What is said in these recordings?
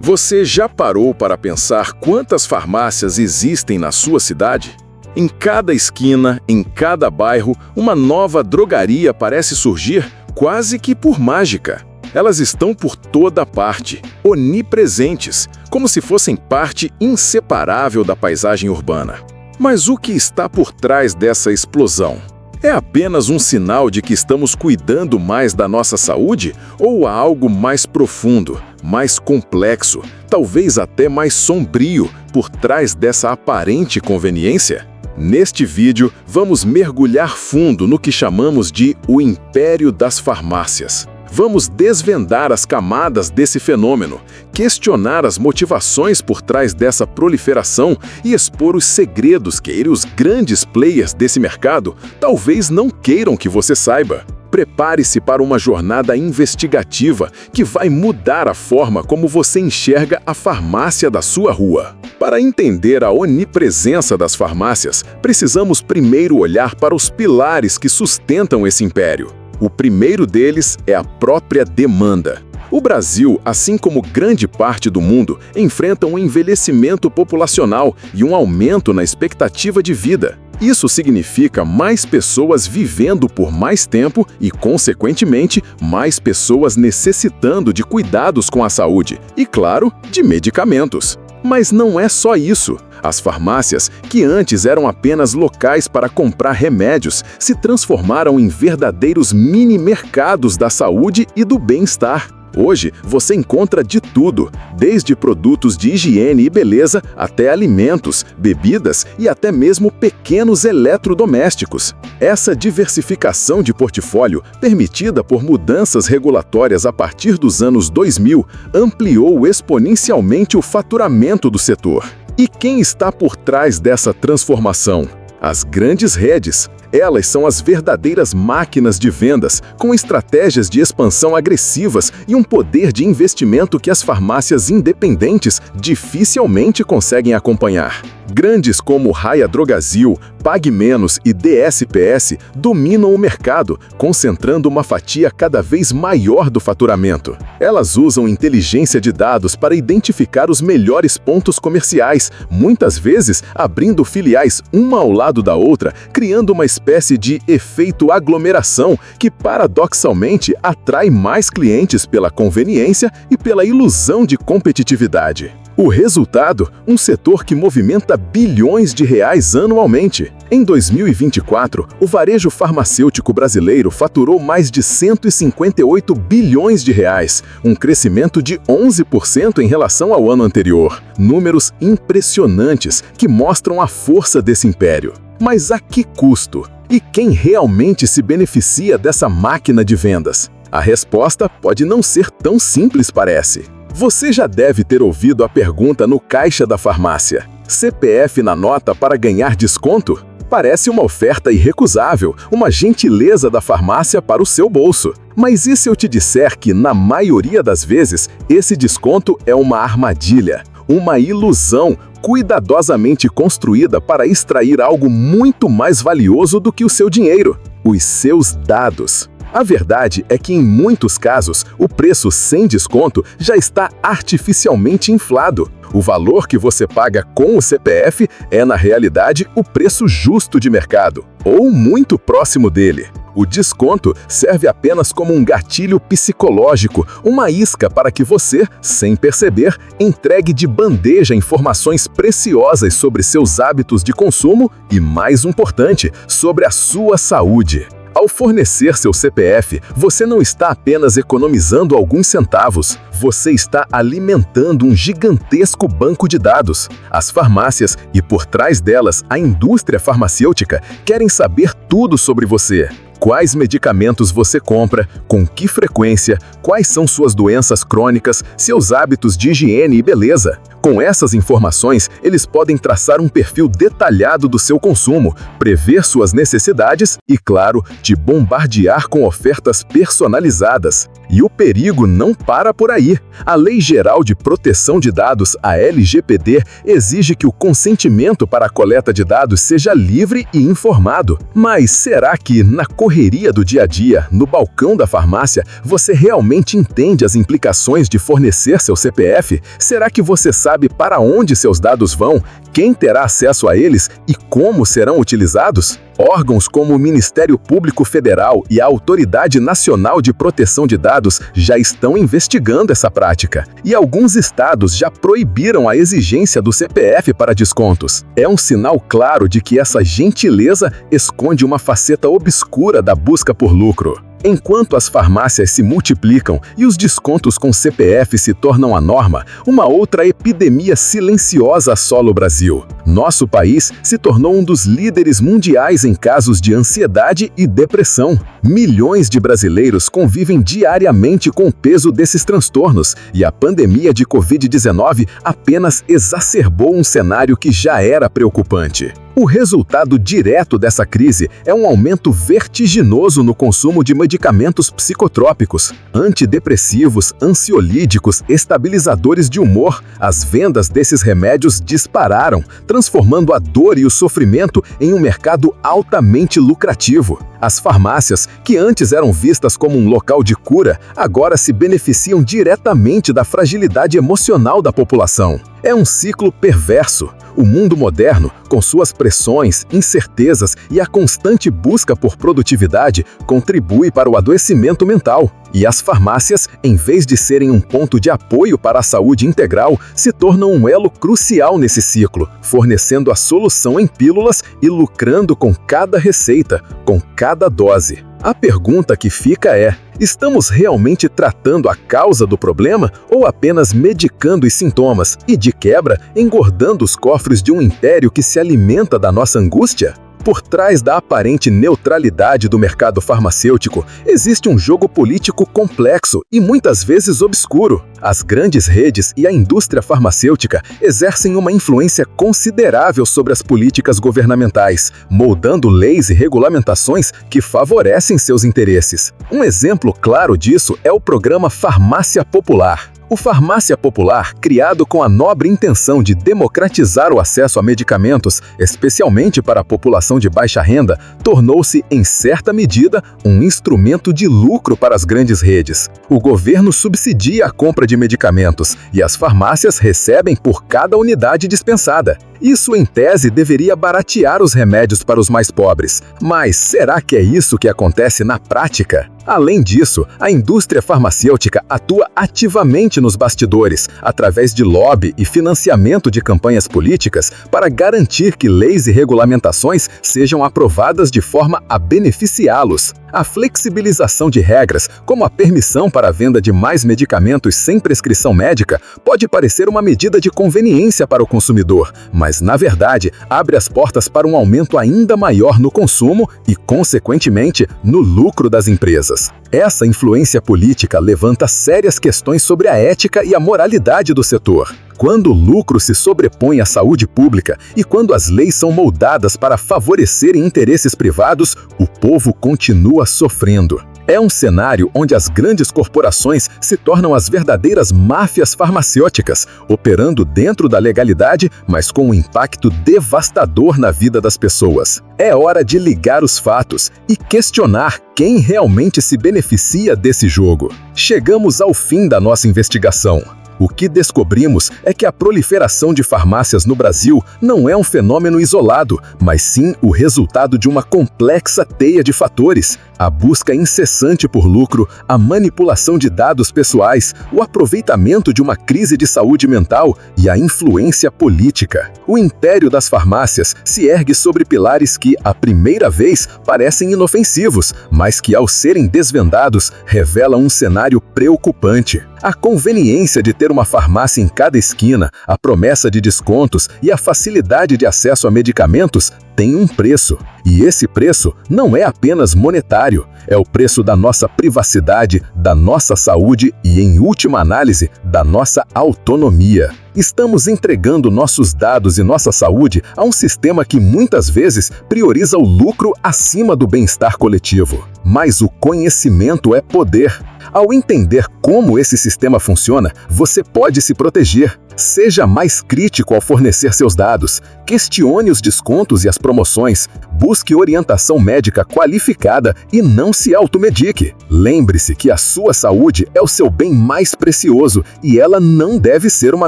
Você já parou para pensar quantas farmácias existem na sua cidade? Em cada esquina, em cada bairro, uma nova drogaria parece surgir quase que por mágica. Elas estão por toda parte, onipresentes, como se fossem parte inseparável da paisagem urbana. Mas o que está por trás dessa explosão? É apenas um sinal de que estamos cuidando mais da nossa saúde ou há algo mais profundo, mais complexo, talvez até mais sombrio por trás dessa aparente conveniência? Neste vídeo, vamos mergulhar fundo no que chamamos de o império das farmácias. Vamos desvendar as camadas desse fenômeno, questionar as motivações por trás dessa proliferação e expor os segredos que os grandes players desse mercado talvez não queiram que você saiba. Prepare-se para uma jornada investigativa que vai mudar a forma como você enxerga a farmácia da sua rua. Para entender a onipresença das farmácias, precisamos primeiro olhar para os pilares que sustentam esse império. O primeiro deles é a própria demanda. O Brasil, assim como grande parte do mundo, enfrenta um envelhecimento populacional e um aumento na expectativa de vida. Isso significa mais pessoas vivendo por mais tempo e, consequentemente, mais pessoas necessitando de cuidados com a saúde e, claro, de medicamentos. Mas não é só isso. As farmácias, que antes eram apenas locais para comprar remédios, se transformaram em verdadeiros mini-mercados da saúde e do bem-estar. Hoje, você encontra de tudo, desde produtos de higiene e beleza até alimentos, bebidas e até mesmo pequenos eletrodomésticos. Essa diversificação de portfólio, permitida por mudanças regulatórias a partir dos anos 2000, ampliou exponencialmente o faturamento do setor. E quem está por trás dessa transformação? As grandes redes. Elas são as verdadeiras máquinas de vendas, com estratégias de expansão agressivas e um poder de investimento que as farmácias independentes dificilmente conseguem acompanhar. Grandes como Raia Drogasil, Pague Menos e DSPS dominam o mercado, concentrando uma fatia cada vez maior do faturamento. Elas usam inteligência de dados para identificar os melhores pontos comerciais, muitas vezes abrindo filiais uma ao lado da outra, criando uma espécie de efeito aglomeração que, paradoxalmente, atrai mais clientes pela conveniência e pela ilusão de competitividade. O resultado? Um setor que movimenta bilhões de reais anualmente. Em 2024, o varejo farmacêutico brasileiro faturou mais de 158 bilhões de reais, um crescimento de 11% em relação ao ano anterior. Números impressionantes que mostram a força desse império. Mas a que custo? E quem realmente se beneficia dessa máquina de vendas? A resposta pode não ser tão simples, parece. Você já deve ter ouvido a pergunta no caixa da farmácia: CPF na nota para ganhar desconto? Parece uma oferta irrecusável, uma gentileza da farmácia para o seu bolso. Mas e se eu te disser que, na maioria das vezes, esse desconto é uma armadilha, uma ilusão cuidadosamente construída para extrair algo muito mais valioso do que o seu dinheiro: os seus dados? A verdade é que, em muitos casos, o preço sem desconto já está artificialmente inflado. O valor que você paga com o CPF é, na realidade, o preço justo de mercado, ou muito próximo dele. O desconto serve apenas como um gatilho psicológico, uma isca para que você, sem perceber, entregue de bandeja informações preciosas sobre seus hábitos de consumo e, mais importante, sobre a sua saúde. Ao fornecer seu CPF, você não está apenas economizando alguns centavos, você está alimentando um gigantesco banco de dados. As farmácias e, por trás delas, a indústria farmacêutica querem saber tudo sobre você. Quais medicamentos você compra, com que frequência, quais são suas doenças crônicas, seus hábitos de higiene e beleza. Com essas informações, eles podem traçar um perfil detalhado do seu consumo, prever suas necessidades e, claro, te bombardear com ofertas personalizadas. E o perigo não para por aí. A Lei Geral de Proteção de Dados, a LGPD, exige que o consentimento para a coleta de dados seja livre e informado. Mas será que, na correria do dia a dia, no balcão da farmácia, você realmente entende as implicações de fornecer seu CPF? Será que você sabe para onde seus dados vão, quem terá acesso a eles e como serão utilizados? Órgãos como o Ministério Público Federal e a Autoridade Nacional de Proteção de Dados já estão investigando essa prática. E alguns estados já proibiram a exigência do CPF para descontos. É um sinal claro de que essa gentileza esconde uma faceta obscura da busca por lucro. Enquanto as farmácias se multiplicam e os descontos com CPF se tornam a norma, uma outra epidemia silenciosa assola o Brasil. Nosso país se tornou um dos líderes mundiais em casos de ansiedade e depressão. Milhões de brasileiros convivem diariamente com o peso desses transtornos e a pandemia de Covid-19 apenas exacerbou um cenário que já era preocupante. O resultado direto dessa crise é um aumento vertiginoso no consumo de medicamentos psicotrópicos, antidepressivos, ansiolíticos, estabilizadores de humor. As vendas desses remédios dispararam, transformando a dor e o sofrimento em um mercado altamente lucrativo. As farmácias, que antes eram vistas como um local de cura, agora se beneficiam diretamente da fragilidade emocional da população. É um ciclo perverso. O mundo moderno, com suas pressões, incertezas e a constante busca por produtividade, contribui para o adoecimento mental. E as farmácias, em vez de serem um ponto de apoio para a saúde integral, se tornam um elo crucial nesse ciclo, fornecendo a solução em pílulas e lucrando com cada receita, com cada dose. A pergunta que fica é: estamos realmente tratando a causa do problema ou apenas medicando os sintomas e, de quebra, engordando os cofres de um império que se alimenta da nossa angústia? Por trás da aparente neutralidade do mercado farmacêutico, existe um jogo político complexo e muitas vezes obscuro. As grandes redes e a indústria farmacêutica exercem uma influência considerável sobre as políticas governamentais, moldando leis e regulamentações que favorecem seus interesses. Um exemplo claro disso é o programa Farmácia Popular. O Farmácia Popular, criado com a nobre intenção de democratizar o acesso a medicamentos, especialmente para a população de baixa renda, tornou-se, em certa medida, um instrumento de lucro para as grandes redes. O governo subsidia a compra de medicamentos e as farmácias recebem por cada unidade dispensada. Isso, em tese, deveria baratear os remédios para os mais pobres. Mas será que é isso que acontece na prática? Além disso, a indústria farmacêutica atua ativamente nos bastidores, através de lobby e financiamento de campanhas políticas, para garantir que leis e regulamentações sejam aprovadas de forma a beneficiá-los. A flexibilização de regras, como a permissão para a venda de mais medicamentos sem prescrição médica, pode parecer uma medida de conveniência para o consumidor, mas, na verdade, abre as portas para um aumento ainda maior no consumo e, consequentemente, no lucro das empresas. Essa influência política levanta sérias questões sobre a ética e a moralidade do setor. Quando o lucro se sobrepõe à saúde pública e quando as leis são moldadas para favorecerem interesses privados, o povo continua sofrendo. É um cenário onde as grandes corporações se tornam as verdadeiras máfias farmacêuticas, operando dentro da legalidade, mas com um impacto devastador na vida das pessoas. É hora de ligar os fatos e questionar quem realmente se beneficia desse jogo. Chegamos ao fim da nossa investigação. O que descobrimos é que a proliferação de farmácias no Brasil não é um fenômeno isolado, mas sim o resultado de uma complexa teia de fatores: a busca incessante por lucro, a manipulação de dados pessoais, o aproveitamento de uma crise de saúde mental e a influência política. O império das farmácias se ergue sobre pilares que, à primeira vez, parecem inofensivos, mas que, ao serem desvendados, revelam um cenário preocupante. A conveniência de ter uma farmácia em cada esquina, a promessa de descontos e a facilidade de acesso a medicamentos tem um preço. E esse preço não é apenas monetário, é o preço da nossa privacidade, da nossa saúde e, em última análise, da nossa autonomia. Estamos entregando nossos dados e nossa saúde a um sistema que muitas vezes prioriza o lucro acima do bem-estar coletivo. Mas o conhecimento é poder. Ao entender como esse sistema funciona, você pode se proteger. Seja mais crítico ao fornecer seus dados, questione os descontos e as promoções, busque orientação médica qualificada e não se automedique. Lembre-se que a sua saúde é o seu bem mais precioso e ela não deve ser uma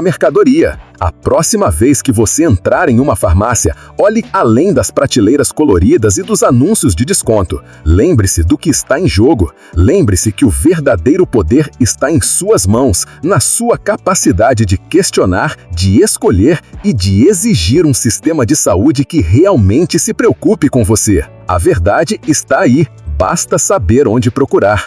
mercadoria. A próxima vez que você entrar em uma farmácia, olhe além das prateleiras coloridas e dos anúncios de desconto. Lembre-se do que está em jogo. Lembre-se que o verdadeiro poder está em suas mãos, na sua capacidade de questionar, de escolher e de exigir um sistema de saúde que realmente se preocupe com você. A verdade está aí, basta saber onde procurar.